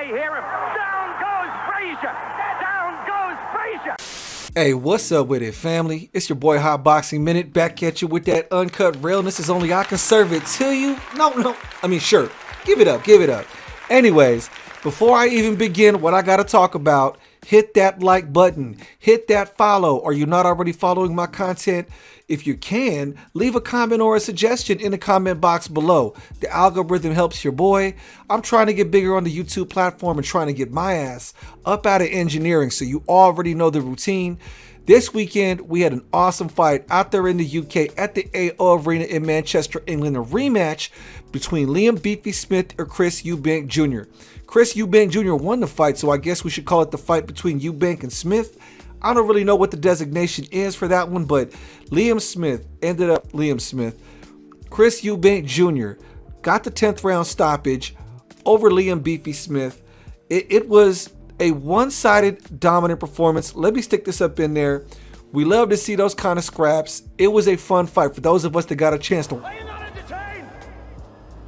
hear him. Down goes Frazier. Down goes Frazier. Hey, what's up with it, family? It's your boy Hot Boxing Minute back at you with that uncut realness as only I can serve it to you. Sure. Give it up. Anyways, before I even begin what I gotta talk about, hit that like button, hit that follow. Are you not already following my content? If you can, leave a comment or a suggestion in the comment box below. The algorithm helps your boy. I'm trying to get bigger on the YouTube platform and trying to get my ass up out of engineering, so you already know the routine. This weekend, we had an awesome fight out there in the UK at the AO Arena in Manchester, England, a rematch between Liam Beefy Smith or Chris Eubank Jr. Chris Eubank Jr. won the fight, so I guess we should call it the fight between Eubank and Smith. I don't really know what the designation is for that one, but Liam Smith. Chris Eubank Jr. got the 10th round stoppage over Liam Beefy Smith. It was a one-sided dominant performance. Let me stick this up in there. We love to see those kind of scraps. It was a fun fight for those of us that got a chance to. Are you not entertained?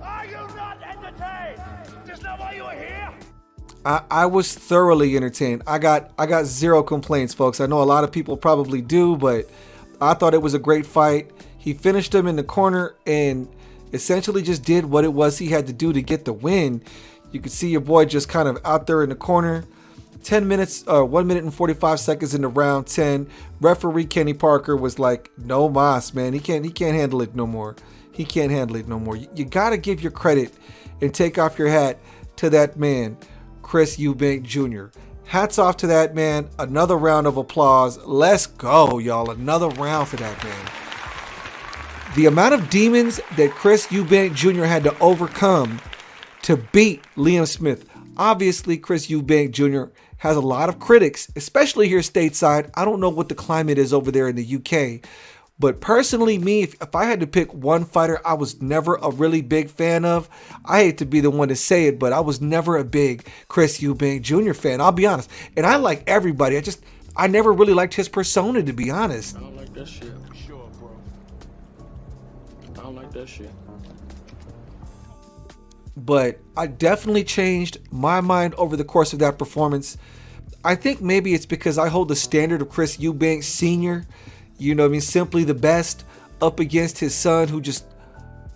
Are you not entertained? Just not why you were here? I was thoroughly entertained. I got zero complaints, folks. I know a lot of people probably do, but I thought it was a great fight. He finished him in the corner and essentially just did what it was he had to do to get the win. You could see your boy just kind of out there in the corner. 1 minute and 45 seconds into round 10. Referee Kenny Parker was like, "No mas, man. He can't handle it no more. He can't handle it no more." You got to give your credit and take off your hat to that man, Chris Eubank Jr. Hats off to that man. Another round of applause. Let's go, y'all. Another round for that man. The amount of demons that Chris Eubank Jr. had to overcome to beat Liam Smith. Obviously, Chris Eubank Jr. has a lot of critics, especially here stateside. I don't know what the climate is over there in the UK. But personally, me, if I had to pick one fighter I was never a really big fan of, I hate to be the one to say it, but I was never a big Chris Eubank Jr. fan. I'll be honest. And I like everybody. I never really liked his persona, to be honest. I don't like that shit. Sure, bro. I don't like that shit. But I definitely changed my mind over the course of that performance. I think maybe it's because I hold the standard of Chris Eubank Sr., simply the best, up against his son, who just,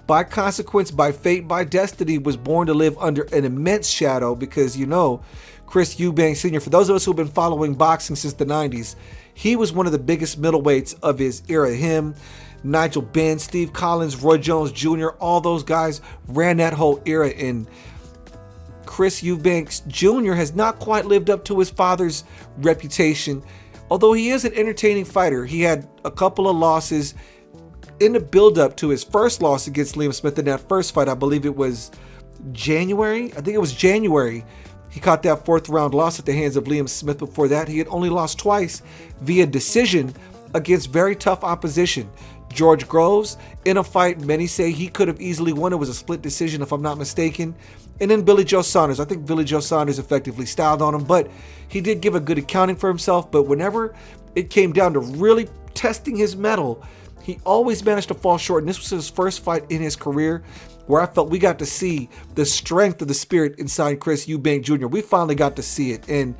by consequence, by fate, by destiny, was born to live under an immense shadow. Because, Chris Eubank Sr., for those of us who've been following boxing since the 90s, he was one of the biggest middleweights of his era. Him, Nigel Benn, Steve Collins, Roy Jones Jr., all those guys ran that whole era. And Chris Eubank Jr. has not quite lived up to his father's reputation. Although he is an entertaining fighter, he had a couple of losses in the build-up to his first loss against Liam Smith in that first fight. I believe it was January. He caught that 4th round loss at the hands of Liam Smith. Before that, he had only lost twice via decision against very tough opposition. George Groves, in a fight many say he could have easily won. It was a split decision, if I'm not mistaken. And then Billy Joe Saunders. I think Billy Joe Saunders effectively styled on him, but he did give a good accounting for himself. But whenever it came down to really testing his mettle, he always managed to fall short. And this was his first fight in his career where I felt we got to see the strength of the spirit inside Chris Eubank Jr. We finally got to see it. And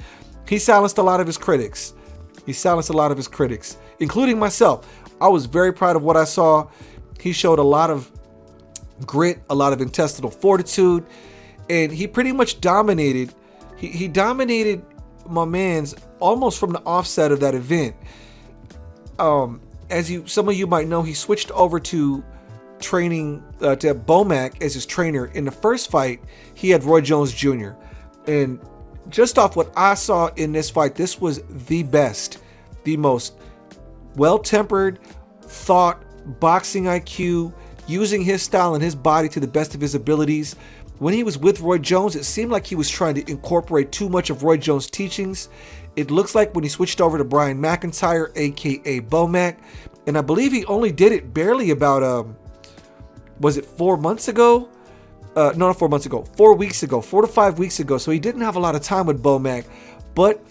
he silenced a lot of his critics. Including myself. I was very proud of what I saw. He showed a lot of grit, a lot of intestinal fortitude, and he pretty much dominated. He dominated my man's almost from the offset of that event. Some of you might know, he switched over to training to BoMac as his trainer. In the first fight, he had Roy Jones Jr. And just off what I saw in this fight, this was the best, the most well-tempered, thought, boxing IQ, using his style and his body to the best of his abilities. When he was with Roy Jones, it seemed like he was trying to incorporate too much of Roy Jones' teachings. It looks like when he switched over to Brian McIntyre, aka BoMac, and I believe he only did it barely about, was it 4 months ago? No, not 4 months ago, 4 weeks ago, 4 to 5 weeks ago. So he didn't have a lot of time with BoMac, but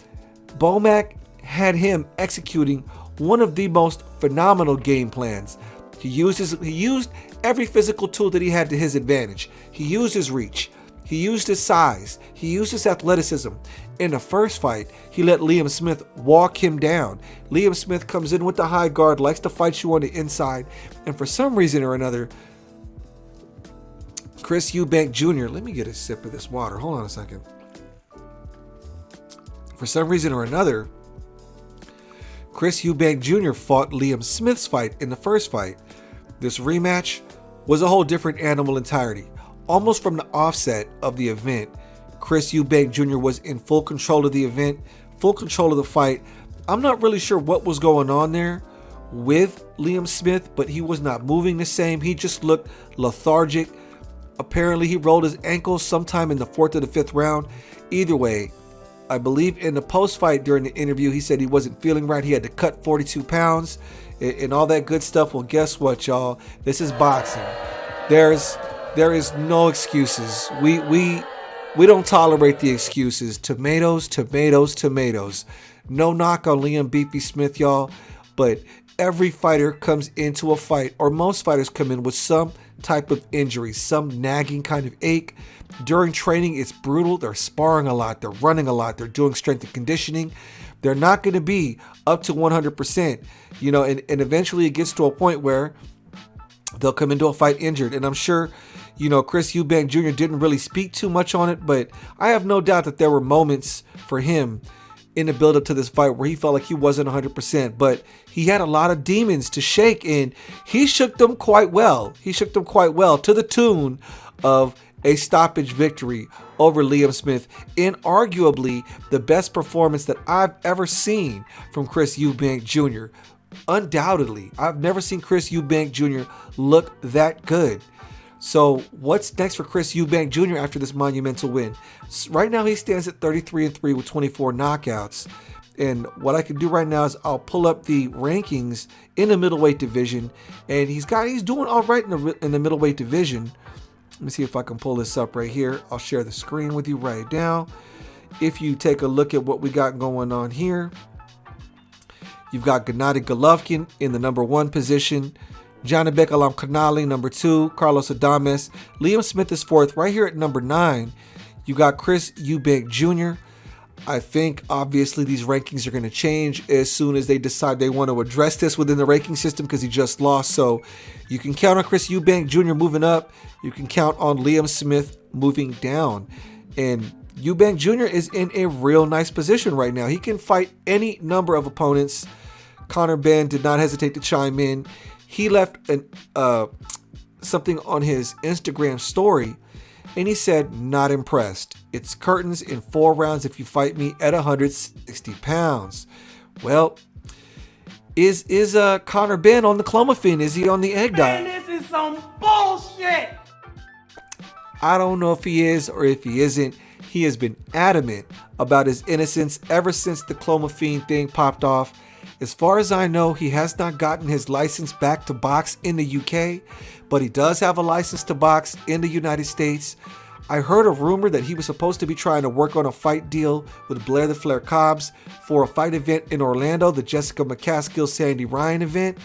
BoMac had him executing one of the most phenomenal game plans. He used every physical tool that he had to his advantage. He used his reach. He used his size. He used his athleticism. In the first fight, he let Liam Smith walk him down. Liam Smith comes in with the high guard, likes to fight you on the inside, and for some reason or another, Chris Eubank Jr., let me get a sip of this water. Hold on a second. For some reason or another, Chris Eubank Jr. fought Liam Smith's fight in the first fight. This rematch was a whole different animal entirely. Almost from the offset of the event, Chris Eubank Jr. was in full control of the event, full control of the fight. I'm not really sure what was going on there with Liam Smith, but he was not moving the same. He just looked lethargic. Apparently, he rolled his ankle sometime in the 4th or the 5th round. Either way, I believe in the post-fight during the interview, he said he wasn't feeling right. He had to cut 42 pounds and all that good stuff. Well, guess what, y'all? This is boxing. There is no excuses. We don't tolerate the excuses. Tomatoes, tomatoes, tomatoes. No knock on Liam Beefy Smith, y'all, but every fighter comes into a fight, or most fighters come in with some type of injury, some nagging kind of ache. During training, it's brutal. They're sparring a lot. They're running a lot. They're doing strength and conditioning. They're not going to be up to 100%, and eventually it gets to a point where they'll come into a fight injured. And I'm sure, Chris Eubank Jr. didn't really speak too much on it, but I have no doubt that there were moments for him in the build up to this fight where he felt like he wasn't 100%, but he had a lot of demons to shake, and he shook them quite well. He shook them quite well to the tune of a stoppage victory over Liam Smith in arguably the best performance that I've ever seen from Chris Eubank Jr. Undoubtedly, I've never seen Chris Eubank Jr. look that good. So what's next for Chris Eubank Jr. after this monumental win? Right now he stands at 33-3 with 24 knockouts. And what I can do right now is I'll pull up the rankings in the middleweight division, and he's doing all right in the middleweight division. Let me see if I can pull this up right here. I'll share the screen with you right now. If you take a look at what we got going on here, you've got Gennady Golovkin in the number 1 position. Janibek Alamkhanali, number 2. Carlos Adames. Liam Smith is 4th. Right here at number 9, you got Chris Eubank Jr. I think, obviously, these rankings are going to change as soon as they decide they want to address this within the ranking system because he just lost. So you can count on Chris Eubank Jr. moving up. You can count on Liam Smith moving down. And Eubank Jr. is in a real nice position right now. He can fight any number of opponents. Conor Benn did not hesitate to chime in. He left something on his Instagram story, and he said, "Not impressed. It's curtains in 4 rounds if you fight me at 160 pounds." Well, is Conor Benn on the clomiphene? Is he on the egg diet? Man, this is some bullshit! I don't know if he is or if he isn't. He has been adamant about his innocence ever since the clomiphene thing popped off. As far as I know, he has not gotten his license back to box in the UK, but he does have a license to box in the United States. I heard a rumor that he was supposed to be trying to work on a fight deal with Blair the Flair Cobbs for a fight event in Orlando, the Jessica McCaskill Sandy Ryan event.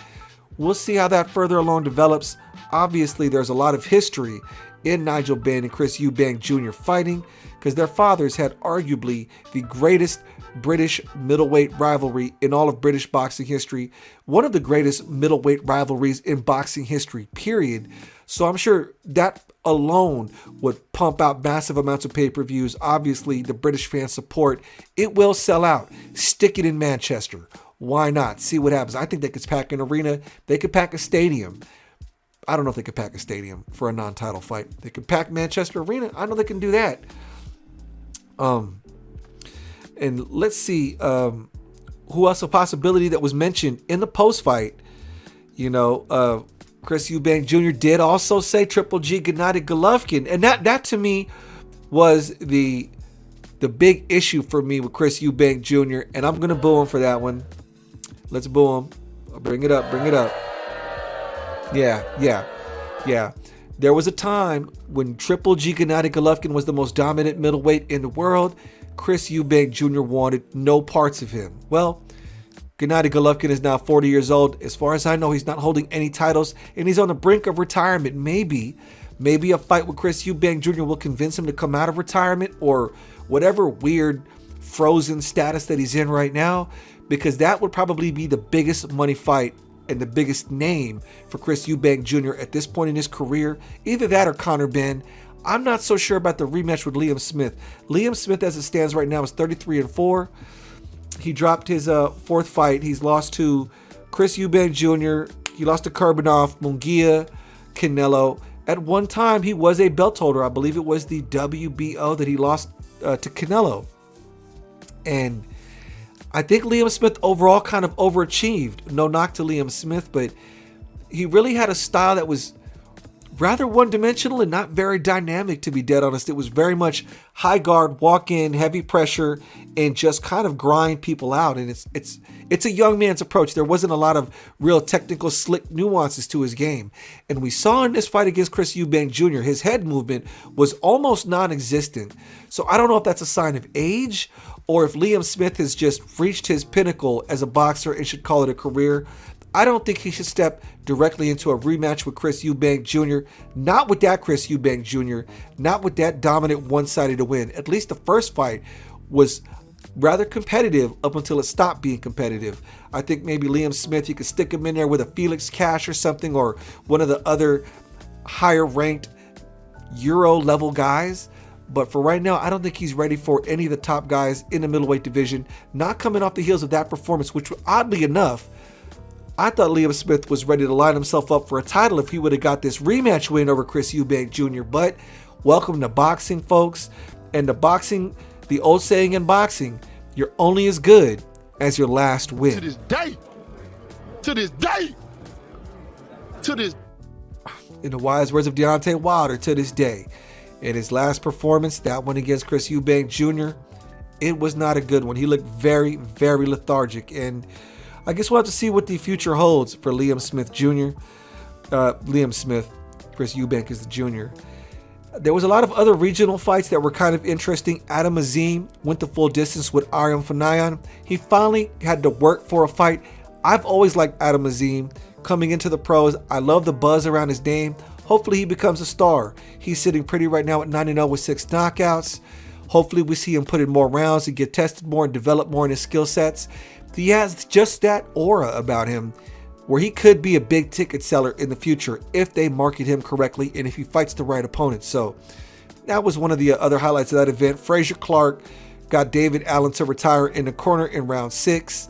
We'll see how that further along develops. Obviously, there's a lot of history in Nigel Benn and Chris Eubank Jr. fighting because their fathers had arguably the greatest British middleweight rivalry in all of British boxing history, one of the greatest middleweight rivalries in boxing history, period. So I'm sure that alone would pump out massive amounts of pay-per-views. Obviously, the British fan support, it will sell out. Stick it in Manchester. Why not? See what happens. I think they could pack an arena. They could pack a stadium. I don't know if they could pack a stadium for a non-title fight. They could pack Manchester Arena. I know they can do that. And let's see who else a possibility that was mentioned in the post-fight. Chris Eubank Jr. did also say Triple G Gennady Golovkin, and that to me was the big issue for me with Chris Eubank Jr. And I'm gonna boo him for that one. Let's boo him. Bring it up. Yeah. There was a time when Triple G Gennady Golovkin was the most dominant middleweight in the world. Chris Eubank Jr. wanted no parts of him. Well, Gennady Golovkin is now 40 years old. As far as I know, he's not holding any titles, and he's on the brink of retirement. Maybe Maybe a fight with Chris Eubank Jr. will convince him to come out of retirement or whatever weird frozen status that he's in right now, because that would probably be the biggest money fight and the biggest name for Chris Eubank Jr. at this point in his career. Either that or Conor Benn. I'm not so sure about the rematch with Liam Smith. Liam Smith, as it stands right now, is 33-4. He dropped his fourth fight. He's lost to Chris Eubank Jr. He lost to Kurbanov, Munguia, Canelo. At one time, he was a belt holder. I believe it was the WBO that he lost to Canelo. And I think Liam Smith overall kind of overachieved. No knock to Liam Smith, but he really had a style that was rather one-dimensional and not very dynamic, to be dead honest. It was very much high guard, walk in, heavy pressure, and just kind of grind people out. And it's a young man's approach. There wasn't a lot of real technical, slick nuances to his game. And we saw in this fight against Chris Eubank Jr., his head movement was almost non-existent. So I don't know if that's a sign of age or if Liam Smith has just reached his pinnacle as a boxer and should call it a career. I don't think he should step directly into a rematch with Chris Eubank Jr. Not with that Chris Eubank Jr. Not with that dominant one-sided win. At least the first fight was rather competitive up until it stopped being competitive. I think maybe Liam Smith, you could stick him in there with a Felix Cash or something, or one of the other higher-ranked Euro-level guys. But for right now, I don't think he's ready for any of the top guys in the middleweight division. Not coming off the heels of that performance, which oddly enough, I thought Liam Smith was ready to line himself up for a title if he would have got this rematch win over Chris Eubank Jr. But welcome to boxing, folks. And the old saying in boxing, you're only as good as your last win. To this day. In the wise words of Deontay Wilder, to this day. In his last performance, that one against Chris Eubank Jr., it was not a good one. He looked very, very lethargic. And I guess we'll have to see what the future holds for Liam Smith Jr. Chris Eubank is the junior. There was a lot of other regional fights that were kind of interesting. Adam Azim went the full distance with Aryan Fanayan. He finally had to work for a fight. I've always liked Adam Azim coming into the pros. I love the buzz around his name. Hopefully he becomes a star. He's sitting pretty right now at 9-0 with 6 knockouts. Hopefully we see him put in more rounds and get tested more and develop more in his skill sets. He has just that aura about him where he could be a big ticket seller in the future if they market him correctly and if he fights the right opponent. So that was one of the other highlights of that event. Frazier Clark got David Allen to retire in the corner in round 6.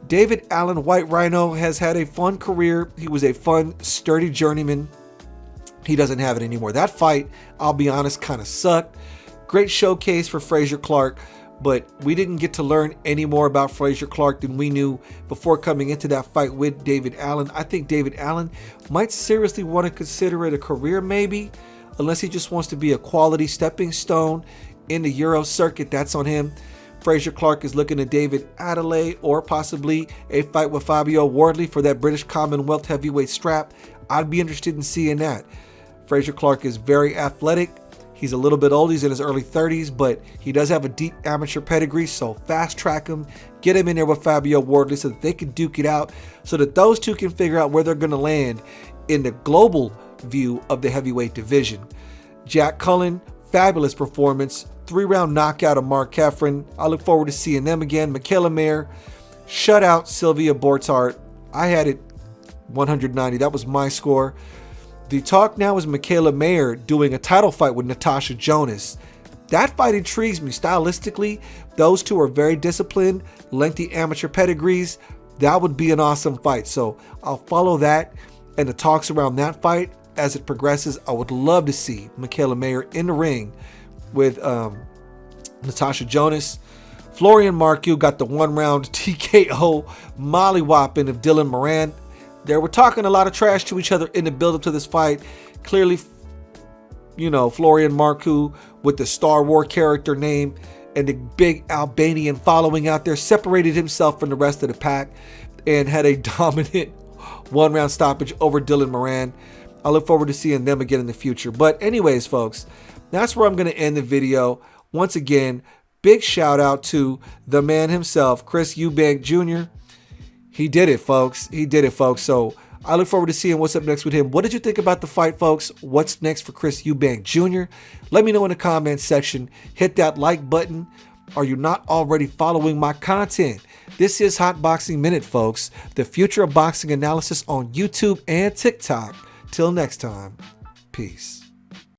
David Allen, White Rhino, has had a fun career. He was a fun, sturdy journeyman. He doesn't have it anymore. That fight, I'll be honest, kind of sucked. Great showcase for Frazier Clark, but we didn't get to learn any more about Frazier Clark than we knew before coming into that fight with David Allen. I think David Allen might seriously want to consider it a career maybe, unless he just wants to be a quality stepping stone in the Euro circuit. That's on him. Frazier Clark is looking at David Adelaide or possibly a fight with Fabio Wardley for that British Commonwealth heavyweight strap. I'd be interested in seeing that. Frazier Clark is very athletic. He's a little bit old. He's in his early 30s, but he does have a deep amateur pedigree, so fast track him. Get him in there with Fabio Wardley so that they can duke it out, so that those two can figure out where they're going to land in the global view of the heavyweight division. Jack Cullen, fabulous performance. 3-round knockout of Mark Heffron. I look forward to seeing them again. Michaela Mayer shut out Sylvia Bortart. I had it 190. That was my score. The talk now is Michaela Mayer doing a title fight with Natasha Jonas. That fight intrigues me stylistically. Those two are very disciplined, lengthy amateur pedigrees. That would be an awesome fight. So I'll follow that and the talks around that fight as it progresses. I would love to see Michaela Mayer in the ring with Natasha Jonas. Florian Marcoux got the 1-round TKO mollywhopping of Dylan Moran. They were talking a lot of trash to each other in the build-up to this fight. Clearly, Florian Marcoux with the Star Wars character name and the big Albanian following out there separated himself from the rest of the pack and had a dominant 1-round stoppage over Dylan Moran. I look forward to seeing them again in the future. But anyways, folks, that's where I'm going to end the video. Once again, big shout out to the man himself, Chris Eubank Jr. He did it, folks. He did it, folks. So I look forward to seeing what's up next with him. What did you think about the fight, folks? What's next for Chris Eubank Jr.? Let me know in the comments section. Hit that like button. Are you not already following my content? This is Hot Boxing Minute, folks. The future of boxing analysis on YouTube and TikTok. Till next time, peace.